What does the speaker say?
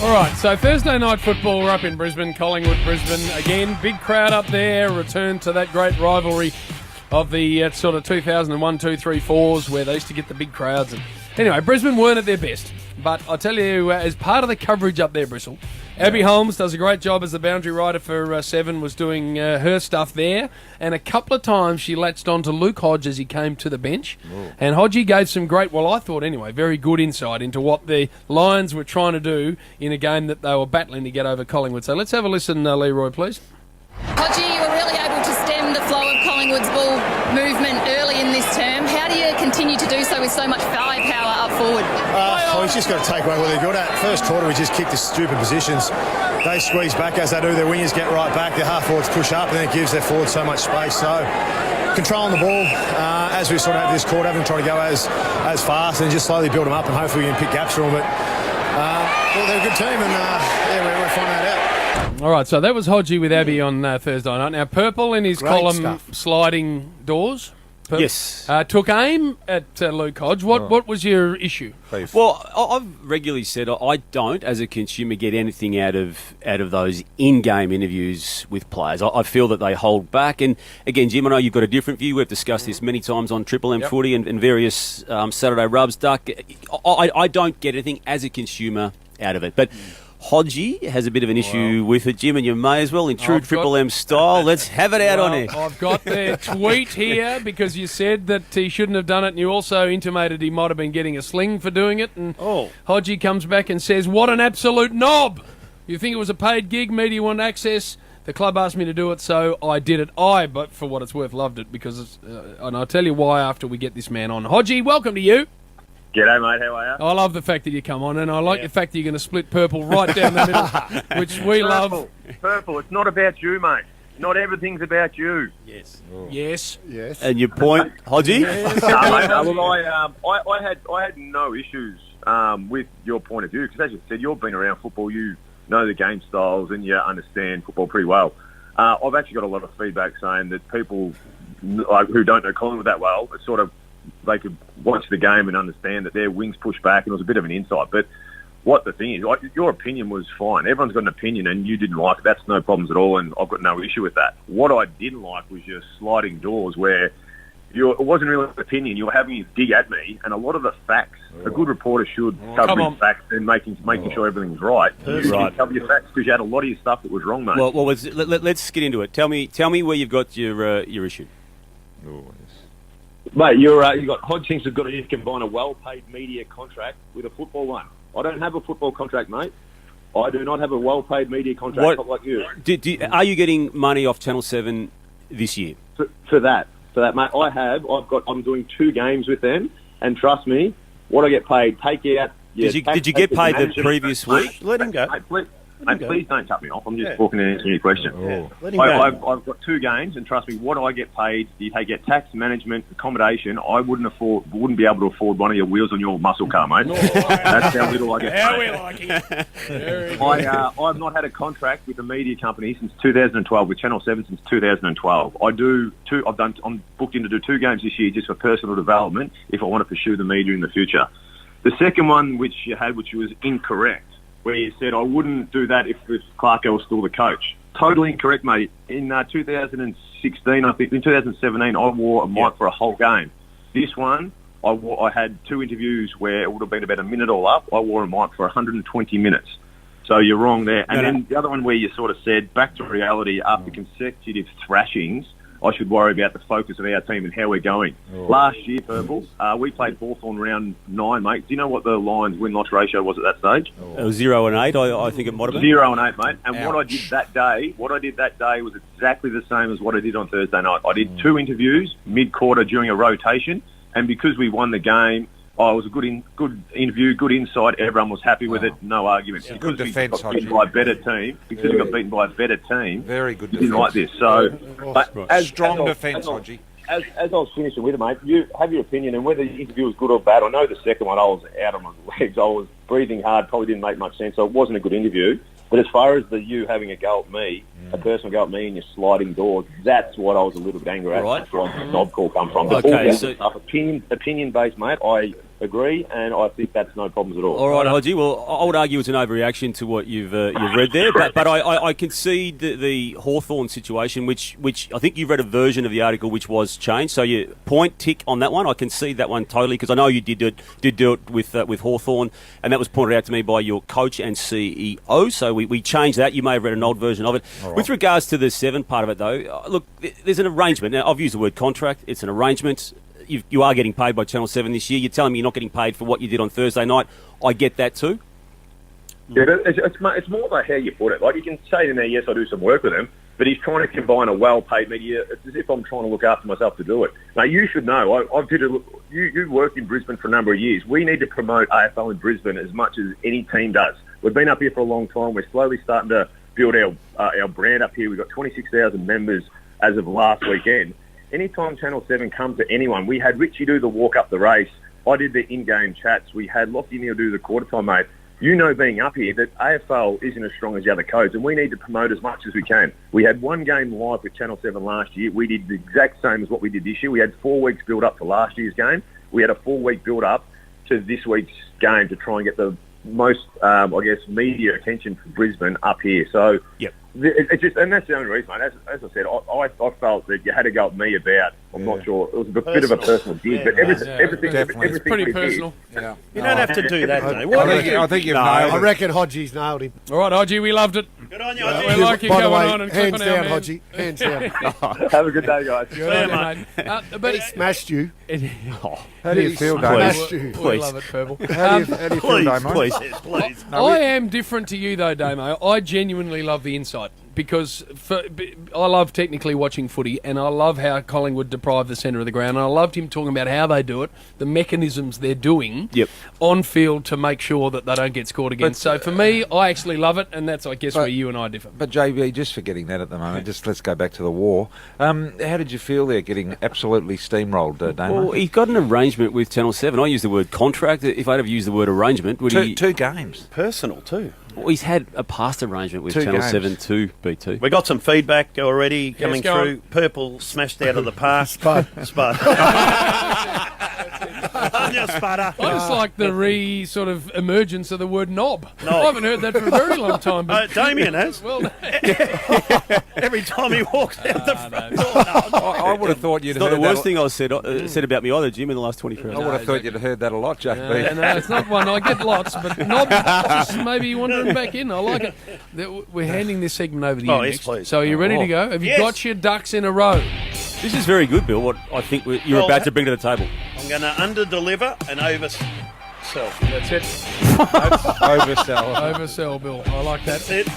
All right, so Thursday night football, we're up in Brisbane, Collingwood, Brisbane. Again, big crowd up there, return to that great rivalry of the sort of 2001, 2, 3, 4s where they used to get the big crowds. And anyway, Brisbane weren't at their best. But I tell you, as part of the coverage up there, Bristol, Abby Holmes does a great job as the boundary rider for Seven, was doing her stuff there. And a couple of times she latched on to Luke Hodge as he came to the bench. Ooh. And Hodgie gave some great, well, I thought anyway, very good insight into what the Lions were trying to do in a game that they were battling to get over Collingwood. So let's have a listen, Leroy, please. Hodgie, you were really able to stem the flow of Collingwood's ball movement early in this term. How do you continue to do so with so much firepower up forward? Well, he's just got to take away what they're good at. First quarter, we just kicked the stupid positions. They squeeze back as they do. Their wingers get right back. Their half forwards push up, and then it gives their forwards so much space. So, controlling the ball as we sort of have this quarter, having to try to go as fast and just slowly build them up, and hopefully we can pick gaps for them. But they're a good team, and we're finding that out. All right, so that was Hodgie with Abby on Thursday night. Now, Purple in his column, stuff. Sliding doors. Yes. Took aim at Luke Hodge. What was your issue? Well, I've regularly said I don't, as a consumer, get anything out of those in-game interviews with players. I feel that they hold back. And again, Jim, I know you've got a different view. We've discussed this many times on Triple M Footy and various Saturday rubs. Duck, I don't get anything as a consumer out of it. But Hodgie has a bit of an issue with it, Jim, and you may as well, in true Triple M style. Let's have it out on it. I've got their tweet here because you said that he shouldn't have done it, and you also intimated he might have been getting a sling for doing it. And Hodgie comes back and says, "What an absolute knob! You think it was a paid gig? Media want access. The club asked me to do it, so I did it. But for what it's worth, loved it because, and I'll tell you why after we get this man on. Hodgie, welcome to you. G'day, mate. How are you? I love the fact that you come on, and I like the fact that you're going to split Purple right down the middle, which we love. Purple, it's not about you, mate. Not everything's about you. Yes. Oh. Yes. And your point, Hodgie? Mate, I had no issues with your point of view because, as you said, you've been around football. You know the game styles and you understand football pretty well. I've actually got a lot of feedback saying that people who don't know Collingwood that well, it's sort of they could watch the game and understand that their wings pushed back, and it was a bit of an insight. But what the thing is, your opinion was fine. Everyone's got an opinion, and you didn't like it. That's no problems at all, and I've got no issue with that. What I didn't like was your sliding doors, where it wasn't really an opinion. You were having a dig at me, and a lot of the facts. A good reporter should cover his facts and making sure everything's right. You didn't cover your facts because you had a lot of your stuff that was wrong, mate. Well, let's get into it. Tell me where you've got your issue. Mate, you got Hodge thinks he's got to combine a well-paid media contract with a football one. I don't have a football contract, mate. I do not have a well-paid media contract, not like you. Are you getting money off Channel 7 this year? For that, mate, I'm doing 2 games with them, and trust me, what I get paid, take out. Did you get paid the previous week? Let him go. Mate, please don't cut me off. I'm just talking and answering your question. I've got 2 games, and trust me, what I get paid, you get tax, management, accommodation. I wouldn't be able to afford one of your wheels on your muscle car, mate. That's how little I get paid. How we like it. I've not had a contract with a media company since 2012, with Channel 7 since 2012. I'm booked in to do 2 games this year just for personal development if I want to pursue the media in the future. The second one, which you had, which was incorrect, where you said I wouldn't do that if Clarko was still the coach. Totally incorrect, mate. In 2016, I think, in 2017, I wore a mic for a whole game. This one, I had 2 interviews where it would have been about a minute all up. I wore a mic for 120 minutes. So you're wrong there. And then the other one where you sort of said, back to reality, after consecutive thrashings, I should worry about the focus of our team and how we're going. Last year, Purple, we played Hawthorn round 9, mate. Do you know what the Lions win-loss ratio was at that stage? It was 0-8, I think it might have been. 0-8, mate. And what I did that day was exactly the same as what I did on Thursday night. I did 2 interviews mid-quarter during a rotation, and because we won the game, it was a good interview, good insight. Everyone was happy with it, no argument. Yeah, good defence, we got beaten by a better team. Very good defence. Didn't like this. So, strong defence, Hodgie. As I was finishing with it, mate, you have your opinion, and whether the interview was good or bad. I know the second one, I was out on my legs. I was breathing hard, probably didn't make much sense, so it wasn't a good interview. But as far as you having a go at me, a personal go at me and your sliding doors, that's what I was a little bit angry at. Right. That's where the knob call come from. Okay, opinion-based, mate. agree, and I think that's no problems at all. All right, Hodgie. Well, I would argue it's an overreaction to what you've read there, but I concede the Hawthorn situation, which I think you've read a version of the article which was changed. So you point tick on that one. I concede that one totally because I know you did do it with Hawthorn, and that was pointed out to me by your coach and CEO. So we changed that. You may have read an old version of it. Right. With regards to the 7 part of it, though, look, there's an arrangement. Now, I've used the word contract. It's an arrangement. You are getting paid by Channel 7 this year. You're telling me you're not getting paid for what you did on Thursday night. I get that too. Yeah, but it's more about how you put it. Like, you can say in there, yes, I do some work with him, but he's trying to combine a well-paid media. It's as if I'm trying to look after myself to do it. Now, you should know. You worked in Brisbane for a number of years. We need to promote AFL in Brisbane as much as any team does. We've been up here for a long time. We're slowly starting to build our brand up here. We've got 26,000 members as of last weekend. Anytime Channel 7 comes to anyone, we had Richie do the walk up the race. I did the in-game chats. We had Lockie Neal do the quarter time, mate. You know, being up here, that AFL isn't as strong as the other codes, and we need to promote as much as we can. We had one game live with Channel 7 last year. We did the exact same as what we did this year. We had 4 weeks build up to last year's game. We had a 4-week build up to this week's game to try and get the most, media attention for Brisbane up here. So, yep. It's just, and that's the only reason, mate. As I said, I felt that you had to go at me about. I'm not sure. It was a bit of a personal dig, but everything it's pretty personal. Yeah. You don't have to do that, though. I think you've nailed it. I reckon Hodgie's nailed him. All right, Hodgie, we loved it. Good on you, Hodgie. We like you By the coming way, on and hands clipping our down, man. Hodgie. Hands down. Have a good day, guys. Good on you, mate. But He smashed you. How do you feel, He Damo? smashed you. we love it, Purple. How do you feel, Damo? Please. I am different to you, though, Damo. I genuinely love the insight because I love technically watching footy, and I love how Collingwood deprive the centre of the ground, and I loved him talking about how they do it, the mechanisms they're doing on field to make sure that they don't get scored against. So for me, I actually love it, and that's, I guess, where you and I differ. But JB, just forgetting that at the moment, just let's go back to the war. How did you feel there, getting absolutely steamrolled, Damo? Well, he's got an arrangement with Channel 7. I use the word contract. If I'd have used the word arrangement, would he... 2 games. Personal, too. Well, he's had a past arrangement with 2 Channel games. 7 too, BT. We got some feedback already coming go through. on. Purple smashed out of the park. Spud. On your sputter. I just like the sort of emergence of the word knob. I haven't heard that for a very long time. But Damien has. well, Every time he walks out the front door. I would have thought you'd It's not heard the worst that. thing I said about me either, Jim, in the last 24 I hours. would have thought you'd have heard that a lot, JB. no, it's not one. I get lots, but knob just maybe wandering back in. I like it. We're handing this segment over to you Oh, yes, next. please. So are you ready to go? Have you Yes. got your ducks in a row? This is very good, Bill, what I think you're about to bring to the table. I'm going to under-deliver and oversell. That's it. Oversell. Oversell, Bill. I like that. That's it.